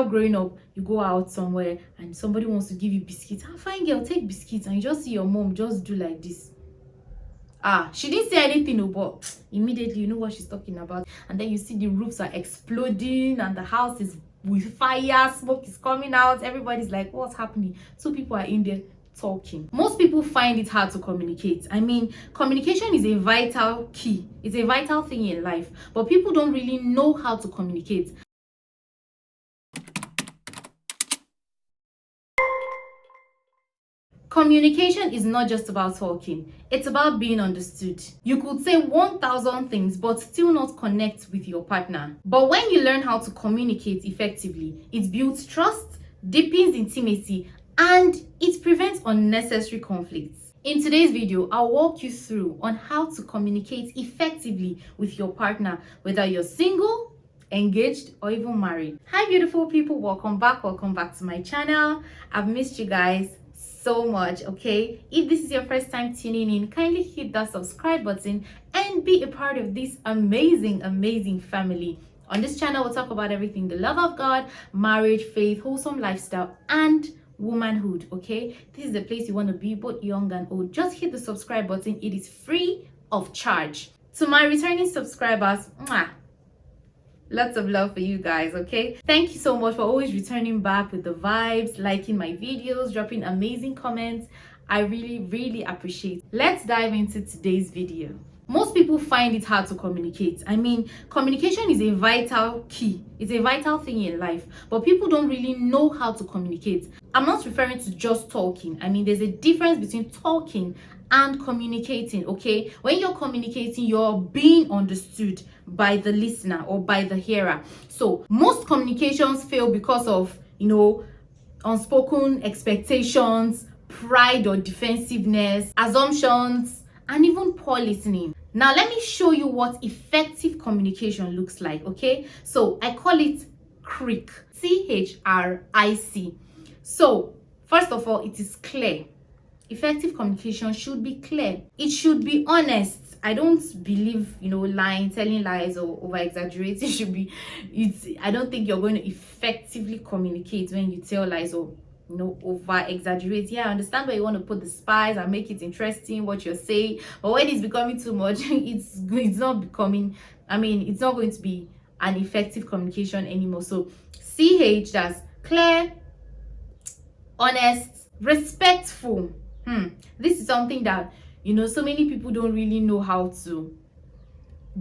how growing up you go out somewhere and somebody wants to give you biscuits. Ah, fine girl, take biscuits, and you just see your mom just do like this. She didn't say anything, but immediately you know what she's talking about. And then you see the roofs are exploding and the house is with fire, smoke is coming out. Everybody's like, what's happening? Two people are in there talking. Most people find it hard to communicate. I mean, communication is a vital key. It's a vital thing in life, but people don't really know how to communicate. Communication is not just about talking, it's about being understood. You could say 1,000 things but still not connect with your partner. But when you learn how to communicate effectively, it builds trust, deepens intimacy, and it prevents unnecessary conflicts. In today's video, I'll walk you through on how to communicate effectively with your partner, whether you're single, engaged, or even married. Hi beautiful people, welcome back to my channel. I've missed you guys so much. Okay, if this is your first time tuning in, kindly hit that subscribe button and be a part of this amazing family. On this channel, we'll talk about everything: the love of God, marriage, faith, wholesome lifestyle, and womanhood. Okay, this is the place you want to be, both young and old. Just hit the subscribe button, it is free of charge. To my returning subscribers, lots of love for you guys. Okay, thank you so much for always returning back with the vibes, liking my videos, dropping amazing comments. I really appreciate it. Let's dive into today's video. Most people find it hard to communicate. I mean, communication is a vital key. It's a vital thing in life, but people don't really know how to communicate. I'm not referring to just talking. I mean, there's a difference between talking and communicating. Okay, when you're communicating, you're being understood by the listener or by the hearer. So most communications fail because of, unspoken expectations, pride or defensiveness, assumptions, and even poor listening. Now let me show you what effective communication looks like. Okay, so I call it CHRIC. CHRIC. So first of all, it is clear. Effective communication should be clear. It should be honest. I don't believe, lying, telling lies, or over exaggerating. I don't think you're going to effectively communicate when you tell lies or over exaggerate. Yeah, I understand where you want to put the spice and make it interesting what you're saying, but when it's becoming too much, it's not becoming, it's not going to be an effective communication anymore. So CH, that's clear, honest, respectful. This is something that so many people don't really know how to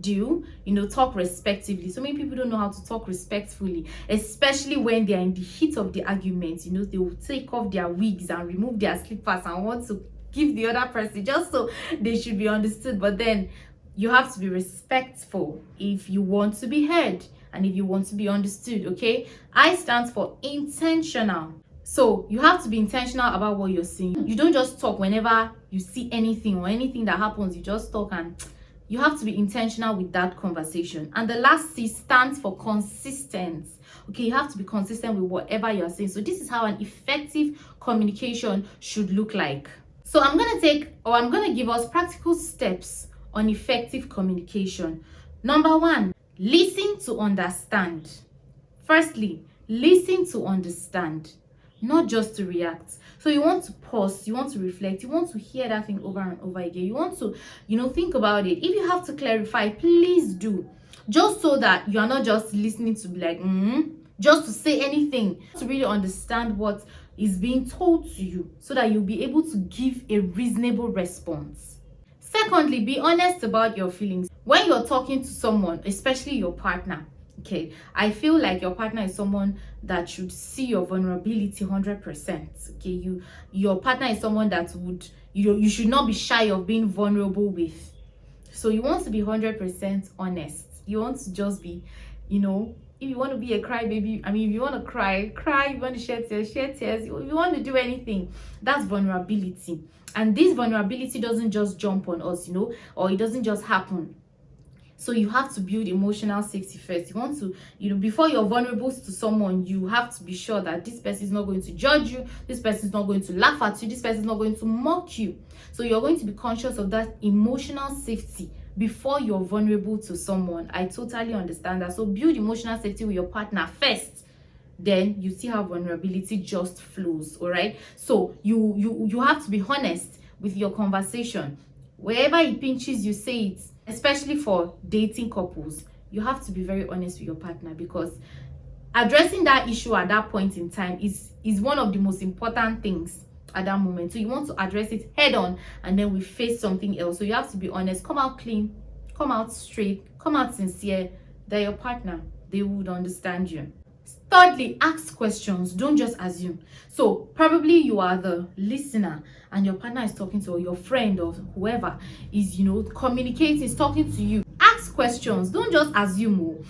do. Talk respectively. So many people don't know how to talk respectfully, especially when they're in the heat of the argument. They will take off their wigs and remove their slippers and want to give the other person just so they should be understood. But then you have to be respectful if you want to be heard and if you want to be understood. Okay, I stand for intentional. So you have to be intentional about what you're saying. You don't just talk whenever you see anything or anything that happens. You just talk, and you have to be intentional with that conversation. And the last C stands for consistent. Okay, you have to be consistent with whatever you're saying. So this is how an effective communication should look like. So I'm going to give us practical steps on effective communication. Number 1, listen to understand. Firstly, listen to understand, not just to react. So you want to pause, you want to reflect, you want to hear that thing over and over again. You want to, think about it. If you have to clarify, please do. Just so that you are not just listening to be like, just to say anything. To really understand what is being told to you so that you'll be able to give a reasonable response. Secondly, be honest about your feelings. When you're talking to someone, especially your partner, okay, I feel like your partner is someone that should see your vulnerability 100%. Okay, your partner is someone that would, you should not be shy of being vulnerable with. So you want to be 100% honest. You want to just be, if you want to be a crybaby, if you want to cry, if you want to shed tears, if you want to do anything, that's vulnerability. And this vulnerability doesn't just jump on us, or it doesn't just happen. So you have to build emotional safety first. You want to, before you're vulnerable to someone, you have to be sure that this person is not going to judge you, this person is not going to laugh at you, this person is not going to mock you. So you're going to be conscious of that emotional safety before you're vulnerable to someone. I totally understand that. So build emotional safety with your partner first then you see how vulnerability just flows. All right, so you have to be honest with your conversation. Wherever it pinches, you say it. Especially for dating couples, you have to be very honest with your partner, because addressing that issue at that point in time is one of the most important things at that moment. So you want to address it head on, and then we face something else. So you have to be honest, come out clean, come out straight, come out sincere, that your partner, they would understand you. Thirdly, ask questions. Don't just assume. So probably you are the listener and your partner is talking to, or your friend or whoever is, communicating, is talking to you. Ask questions. Don't just assume.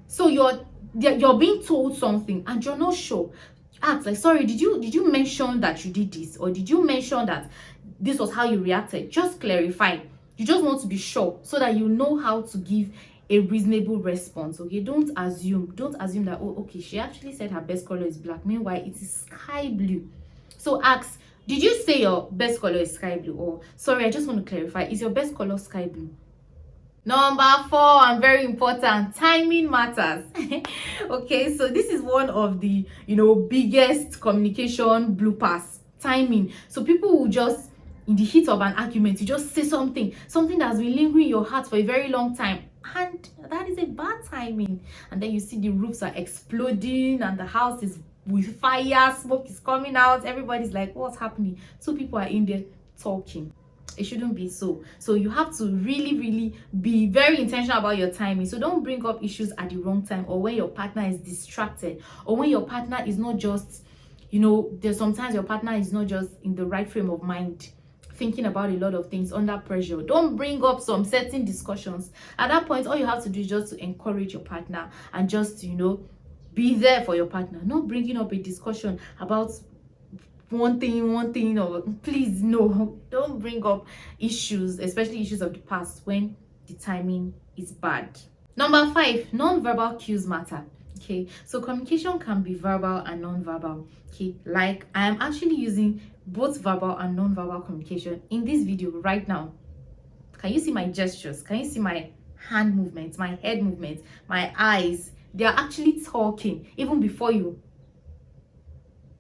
So you're being told something and you're not sure. Ask, like, sorry, did you mention that you did this, or did you mention that this was how you reacted? Just clarify. You just want to be sure so that you know how to give a reasonable response. Okay, don't assume that, oh, okay, she actually said her best color is black, meanwhile it is sky blue. So ask, did you say your best color is sky blue? Or, sorry, I just want to clarify, is your best color sky blue? Number 4, and very important, timing matters. Okay, so this is one of the biggest communication bloopers. Timing. So people will just, in the heat of an argument, you just say something that's been lingering in your heart for a very long time, and that is a bad timing. And then you see the roofs are exploding and the house is with fire, smoke is coming out, everybody's like, what's happening? So people are in there talking. It shouldn't be so. So you have to really be very intentional about your timing. So don't bring up issues at the wrong time, or when your partner is distracted, or when your partner is not just, there's sometimes your partner is not just in the right frame of mind, thinking about a lot of things under pressure. Don't bring up some certain discussions. At that point, all you have to do is just to encourage your partner and just be there for your partner. Not bringing up a discussion about one thing, or please, no, don't bring up issues, especially issues of the past, when the timing is bad. Number 5, non-verbal cues matter. Okay, so communication can be verbal and non-verbal. Okay, like I am actually using both verbal and non-verbal communication in this video right now. Can you see my gestures? Can you see my hand movements, my head movements, my eyes? They are actually talking even before you're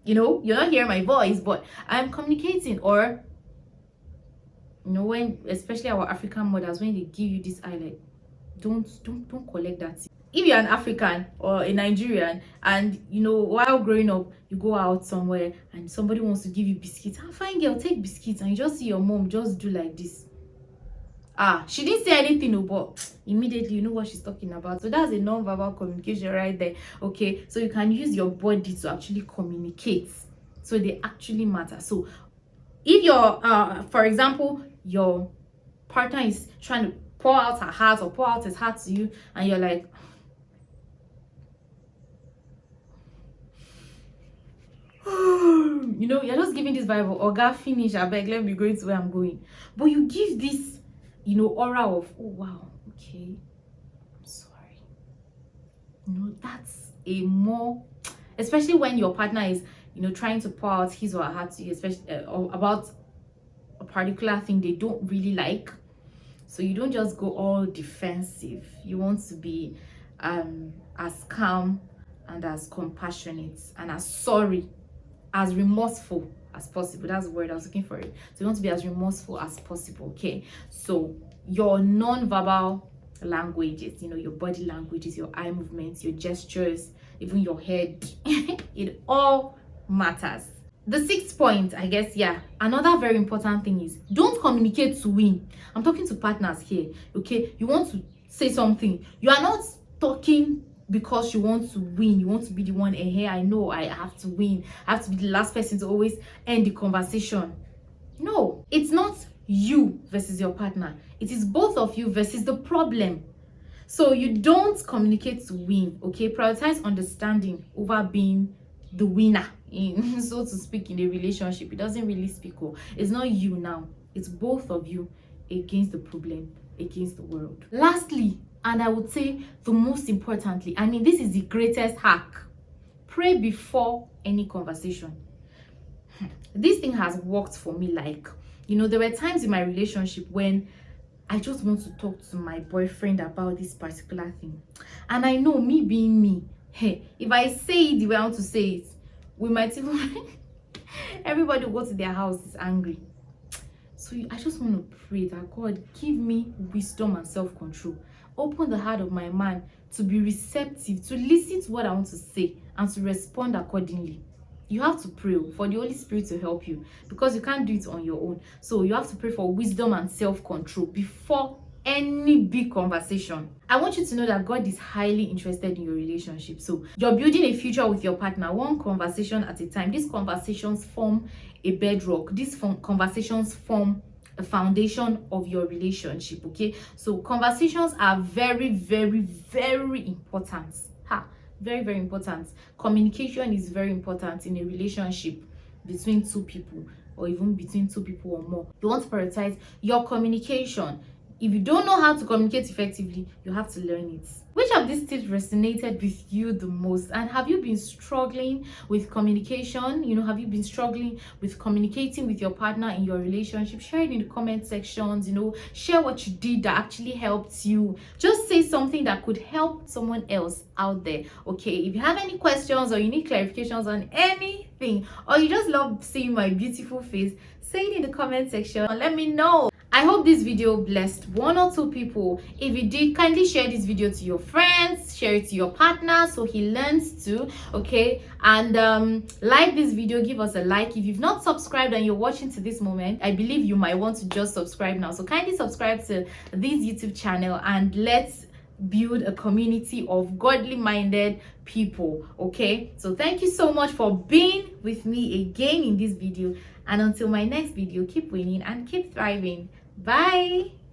not hearing my voice, but I'm communicating. Or when, especially our African mothers, when they give you this eye, like, don't collect that. If you're an African or a Nigerian, and while growing up you go out somewhere and somebody wants to give you biscuits, fine girl, take biscuits, and you just see your mom just do like this. She didn't say anything, but immediately you know what she's talking about. So that's a non-verbal communication right there. Okay, so you can use your body to actually communicate, so they actually matter. So if you're for example, your partner is trying to pour out her heart or pour out his heart to you, and you're like, you're just giving this vibe of, Oga, finish, I beg, let me go to where I'm going. But you give this aura of, oh wow, okay, I'm sorry. That's a more, especially when your partner is trying to pour out his or her heart to you, especially about a particular thing they don't really like. So you don't just go all defensive. You want to be as calm and as compassionate and as sorry, as remorseful as possible. That's the word I was looking for. It. So you want to be as remorseful as possible. Okay, so your non-verbal languages, your body languages, your eye movements, your gestures, even your head, it all matters. The 6th point, I guess, another very important thing is, don't communicate to win. I'm talking to partners here. Okay, you want to say something, you are not talking because you want to win. You want to be the one, and hey, I know I have to win, I have to be the last person to always end the conversation. No, it's not you versus your partner, it is both of you versus the problem. So you don't communicate to win. Okay, prioritize understanding over being the winner, in so to speak, in a relationship. It doesn't really speak. It's not you now, it's both of you against the problem, against the world. Lastly, and I would say the most importantly, this is the greatest hack: pray before any conversation. This thing has worked for me. Like, there were times in my relationship when I just want to talk to my boyfriend about this particular thing, and I know, me being me, Hey, if I say it the way I want to say it, we might even everybody will go to their house is angry. So I just want to pray that God give me wisdom and self-control. Open the heart of my man to be receptive, to listen to what I want to say and to respond accordingly. You have to pray for the Holy Spirit to help you, because you can't do it on your own. So you have to pray for wisdom and self-control before any big conversation. I want you to know that God is highly interested in your relationship. So you're building a future with your partner, one conversation at a time. These conversations form a bedrock. These conversations form a foundation of your relationship. Okay, so conversations are very, very, very important. Very, very important. Communication is very important in a relationship between two people, or even between two people or more. You want to prioritize your communication. If you don't know how to communicate effectively, you have to learn it. Which of these tips resonated with you the most? And have you been struggling with communication? Have you been struggling with communicating with your partner in your relationship? Share it in the comment sections. Share what you did that actually helped you. Just say something that could help someone else out there. Okay, if you have any questions or you need clarifications on anything, or you just love seeing my beautiful face, say it in the comment section and let me know. I hope this video blessed one or two people. If it did, kindly share this video to your friends, share it to your partner so he learns too. Okay, and like this video, give us a like. If you've not subscribed and you're watching to this moment, I believe you might want to just subscribe now. So kindly subscribe to this YouTube channel and let's build a community of godly minded people. Okay, so thank you so much for being with me again in this video, and until my next video, keep winning and keep thriving. Bye.